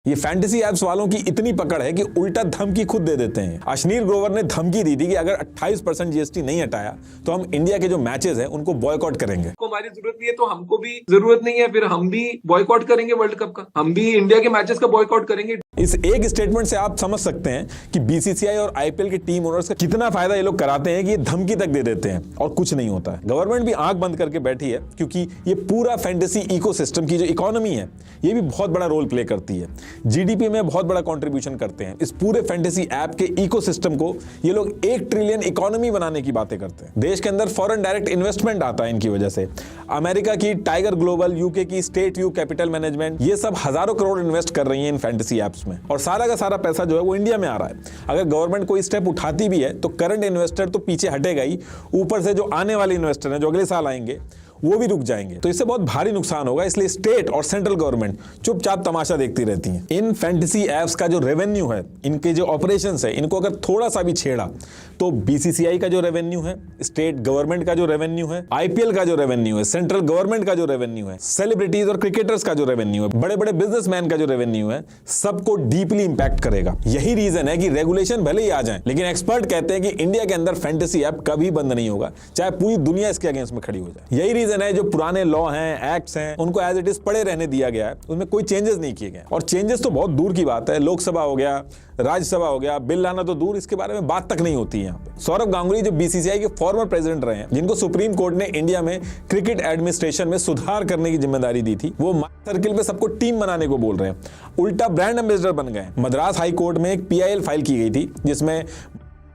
ये fantasy apps वालों की इतनी पकड़ है कि उल्टा धमकी खुद दे देते हैं। अश्नीर ग्रोवर ने धमकी दी थी कि अगर 28% जीएसटी नहीं हटाया तो हम इंडिया के जो मैचेस हैं उनको बॉयकॉट करेंगे। को हमारी जरूरत नहीं है तो हमको भी जरूरत नहीं है, फिर हम भी बॉयकॉट करेंगे वर्ल्ड कप का, हम भी इंडिया के मैचेस का बॉयकॉट करेंगे। इस एक स्टेटमेंट से आप समझ सकते हैं कि बीसीसीआई और आईपीएल के टीम ओनर्स का कितना फायदा ये लोग कराते हैं कि ये धमकी तक दे देते हैं और कुछ नहीं होता है। गवर्नमेंट भी आंख बंद करके बैठी है क्योंकि ये पूरा फैंटेसी इकोसिस्टम की जो इकोनॉमी है ये भी बहुत बड़ा रोल प्ले करती है, जीडीपी में बहुत बड़ा कंट्रीब्यूशन करते हैं। इस पूरे फैंटेसी ऐप के इकोसिस्टम को ये लोग 1 ट्रिलियन इकोनॉमी बनाने की बातें करते हैं। देश के अंदर फॉरेन डायरेक्ट इन्वेस्टमेंट आता है इनकी वजह से। अमेरिका की टाइगर ग्लोबल, यूके की स्टेट व्यू कैपिटल मैनेजमेंट, ये सब हजारों करोड़ इन्वेस्ट कर रही है इन फैंटेसी एप्स में और सारा का सारा पैसा जो है वो इंडिया में आ रहा है। अगर गवर्नमेंट कोई स्टेप उठाती भी है तो करंट इन्वेस्टर तो पीछे हटेगा ही, ऊपर से जो आने वाले इन्वेस्टर हैं जो अगले साल आएंगे वो भी रुक जाएंगे। तो इससे बहुत भारी नुकसान होगा। इसलिए स्टेट और सेंट्रल गवर्नमेंट चुपचाप तमाशा देखती रहती हैं। इन फैंटेसी एप्स का जो रेवेन्यू है, इनके जो ऑपरेशंस है, इनको अगर थोड़ा सा भी छेड़ा तो बीसीसीआई का जो रेवेन्यू है, स्टेट गवर्नमेंट का जो रेवेन्यू है, आईपीएल का जो रेवेन्यू है, सेंट्रल गवर्नमेंट का जो रेवेन्यू है, सेलिब्रिटीज और क्रिकेटर्स का जो रेवेन्यू है, बड़े बड़े बिजनेसमैन का जो रेवेन्यू है, सबको डीपली इंपैक्ट करेगा। यही रीजन है कि रेगुलेशन भले ही आ जाए, लेकिन एक्सपर्ट कहते हैं कि इंडिया के अंदर फैंटेसी ऐप कभी बंद नहीं होगा, चाहे पूरी दुनिया इसके अगेंस्ट में खड़ी हो जाए। यही रीजन है जो पुराने लॉ हैं, एक्ट्स हैं, उनको एज इट इज पड़े रहने दिया गया है, उसमें कोई चेंजेस नहीं किए गए। और चेंजेस तो बहुत दूर की बात है, लोकसभा हो गया, राज्यसभा हो गया, बिल लाना तो दूर, इसके बारे में बात तक नहीं होती है यहाँ पे। सौरभ गांगुली जो बीसीसीआई के फॉर्मर प्रेसिडेंट रहे हैं, जिनको सुप्रीम कोर्ट ने इंडिया में क्रिकेट एडमिनिस्ट्रेशन में सुधार करने की जिम्मेदारी दी थी, वो माई सर्किल पे सबको टीम बनाने को बोल रहे हैं, उल्टा ब्रांड एम्बेसडर बन गए। मद्रास हाई कोर्ट में एक पीआईएल फाइल की गई थी जिसमें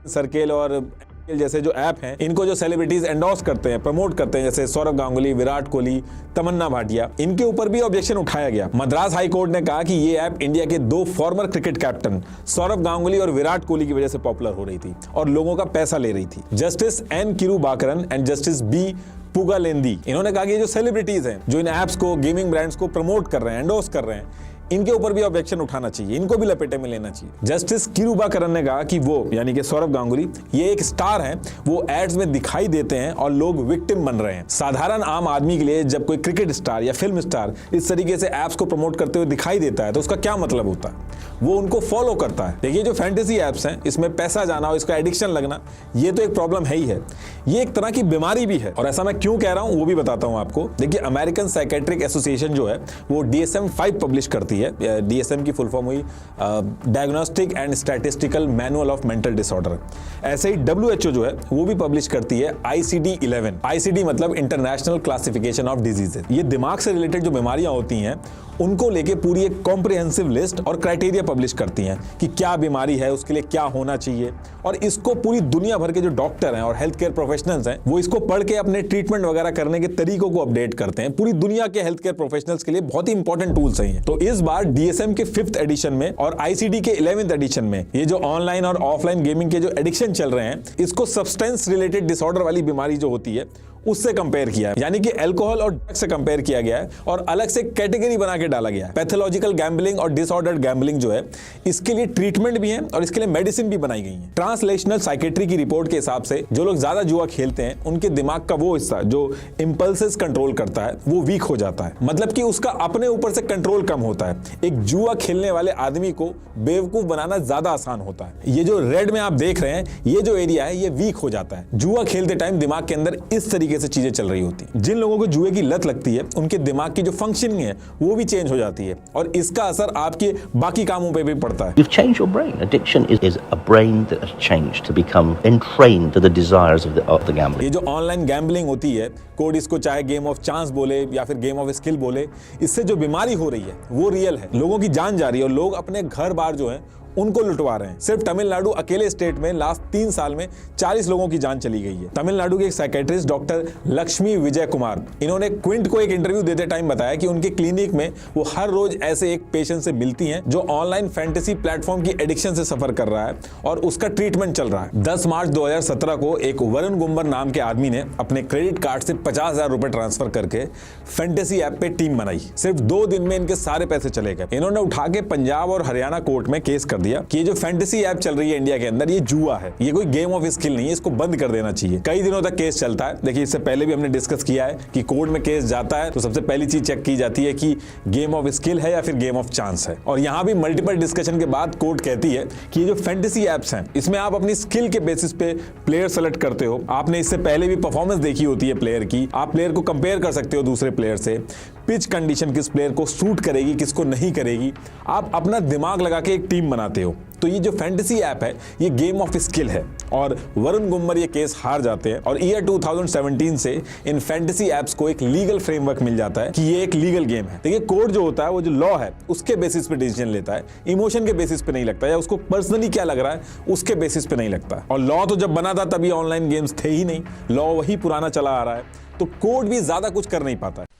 सर्किल और जैसे जो ऐप हैं, इनको जो सेलिब्रिटीज एंडोर्स करते हैं, प्रमोट करते हैं, जैसे सौरभ गांगुली, विराट कोहली, तमन्ना भाटिया, इनके ऊपर भी ऑब्जेक्शन उठाया गया। मद्रास हाई कोर्ट ने कहा कि ये ऐप इंडिया के 2 farmer cricket captain Saurabh Ganguly और विराट कोहली की वजह से पॉपुलर हो रही थी और लोगों का पैसा ले रही थी। Justice N Kirubakaran and justice B Pugalendhi, इन्होंने कहा कि ये जो सेलिब्रिटीज हैं जो इन ऐप्स को, गेमिंग ब्रांड्स को प्रमोट कर रहे हैं, एंडोर्स कर रहे हैं, इनके ऊपर भी ऑब्जेक्शन उठाना चाहिए, इनको भी लपेटे में लेना चाहिए। जस्टिस किरुबाकरन ने कहा कि वो यानी कि सौरभ गांगुली ये एक स्टार हैं, वो एड्स में दिखाई देते हैं और लोग विक्टिम बन रहे हैं। साधारण आम आदमी के लिए जब कोई क्रिकेट स्टार या फिल्म स्टार इस तरीके से एप्स को प्रमोट करते हुए दिखाई देता है तो उसका क्या मतलब होता है, वो उनको फॉलो करता है। देखिए जो फैंटेसी एप्स हैं, इसमें पैसा जाना और इसका एडिक्शन लगना, ये तो एक प्रॉब्लम है ही है, ये एक तरह की बीमारी भी है। और ऐसा मैं क्यों कह रहा हूं वो भी बताता हूं आपको। देखिए अमेरिकन साइकेट्रिक एसोसिएशन जो है वो DSM-5 पब्लिश करती है। DSM की फुल फॉर्म हुई diagnostic and statistical manual of mental disorder. ऐसे ही WHO जो है वो भी पब्लिश करती है ICD-11। ICD मतलब इंटरनेशनल क्लासिफिकेशन ऑफ डिजीजेस। ये दिमाग से रिलेटेड जो बीमारियां होती हैं उनको लेके पूरी एक कॉम्प्रिहेंसिव लिस्ट और क्राइटेरिया पब्लिश करती हैं कि क्या बीमारी है, उसके लिए क्या होना चाहिए, और इसको पूरी दुनिया भर के जो डॉक्टर हैं और हेल्थ केयर प्रोफेशनल्स हैं वो इसको पढ़ के अपने ट्रीटमेंट वगैरह करने के तरीकों को अपडेट करते हैं। पूरी दुनिया के हेल्थ केयर प्रोफेशनल्स के लिए बहुत ही इंपॉर्टेंट टूल्स हैं। तो इस बार DSM के 5th एडिशन में और ICD के 11th एडिशन में ये जो ऑनलाइन और ऑफलाइन गेमिंग के जो एडिक्शन चल रहे हैं, इसको सब्सटेंस रिलेटेड डिसऑर्डर वाली बीमारी जो होती है उससे कंपेयर किया है, यानी कि अल्कोहल और ड्रग्स से कंपेयर किया गया है और अलग से कैटेगरी बना के डाला गया है। पैथोलॉजिकल गैम्बलिंग और डिसऑर्डर्ड गैम्बलिंग जो है, इसके लिए ट्रीटमेंट भी है और इसके लिए मेडिसिन भी बनाई गई है। ट्रांसलेशनल साइकेट्री की रिपोर्ट के हिसाब से जो लोग ज्यादा जुआ खेलते हैं उनके दिमाग का वो हिस्सा जो इंपल्सेस कंट्रोल करता है वो वीक हो जाता है, मतलब कि उसका अपने ऊपर से कंट्रोल कम होता है। एक जुआ खेलने वाले आदमी को बेवकूफ बनाना ज्यादा आसान होता है। ये जो रेड में आप देख रहे हैं, ये जो एरिया है ये वीक हो जाता है। जुआ खेलते टाइम दिमाग के अंदर इस तरीके से चीजें चल रही होती हैं। जिन लोगों को जुए की लत लगती है उनके दिमाग की जो फंक्शनिंग है वो भी चेंज हो जाती है और इसका असर आपके बाकी कामों पे भी पड़ता है। You've changed your brain. Addiction is a brain that has changed to become entrained to the desires of the gambler. ये जो ऑनलाइन गैम्बलिंग होती है, कोड इसको चाहे गेम ऑफ चांस बोले या फिर गेम ऑफ स्किल बोले, इससे जो बीमारी हो रही है वो रियल है। लोगों की जान जा रही है और लोग अपने घर बार जो है उनको लुटवा रहे हैं। सिर्फ तमिलनाडु अकेले स्टेट में लास्ट 3 साल में 40 लोगों की जान चली गई है। तमिलनाडु के एक साइकेट्रिस्ट डॉक्टर लक्ष्मी विजय कुमार, इन्होंने क्विंट को एक इंटरव्यू देते टाइम बताया कि उनके क्लिनिक में वो हर रोज ऐसे एक पेशेंट से मिलती हैं जो ऑनलाइन फैंटेसी प्लेटफॉर्म की एडिक्शन से सफर कर रहा है और उसका ट्रीटमेंट चल रहा है। 10 मार्च 2017 को एक वरुण गुम्बर नाम के आदमी ने अपने क्रेडिट कार्ड से 50,000 रुपए ट्रांसफर करके फैंटेसी ऐप पे टीम बनाई। सिर्फ 2 दिन में इनके सारे पैसे चले गए। इन्होंने उठा के पंजाब और हरियाणा कोर्ट में केस कर दिया कि ये जो फैंटेसी ऐप चल रही है इंडिया के अंदर, ये जुआ है, ये कोई गेम ऑफ स्किल नहीं है, इसको बंद कर देना चाहिए। कई दिनों तक केस चलता है। देखिए, इससे पहले भी हमने डिस्कस किया है कि कोर्ट में केस जाता है तो सबसे पहली चीज चेक की जाती है कि गेम ऑफ स्किल है या फिर गेम ऑफ चांस है। और यहां भी मल्टीपल डिस्कशन के बाद कोर्ट कहती है कि ये जो फैंटेसी एप्स हैं, इसमें आप अपनी स्किल के बेसिस पे प्लेयर सेलेक्ट करते हो। आपने इससे पहले भी परफॉर्मेंस देखी होती है प्लेयर की, आप प्लेयर को कंपेयर कर सकते हो दूसरे प्लेयर से। पिच कंडीशन किस प्लेयर को सूट करेगी, किसको नहीं करेगी, आप अपना दिमाग लगा के एक टीम बनाते हो। तो ये जो फैंटेसी ऐप है, ये गेम ऑफ स्किल है और वरुण गुम्मर ये केस हार जाते हैं और ईयर 2017 से इन फैंटेसी ऐप्स को एक लीगल फ्रेमवर्क मिल जाता है कि ये एक लीगल गेम है। देखिए, कोर्ट जो होता है वो जो लॉ है उसके बेसिस पे डिसीजन लेता है, इमोशन के बेसिस पे नहीं लगता, या उसको पर्सनली क्या लग रहा है उसके बेसिस पे नहीं लगता। और लॉ तो जब बना था तभी ऑनलाइन गेम्स थे ही नहीं, लॉ वही पुराना चला आ रहा है, तो कोर्ट भी ज्यादा कुछ कर नहीं पाता है।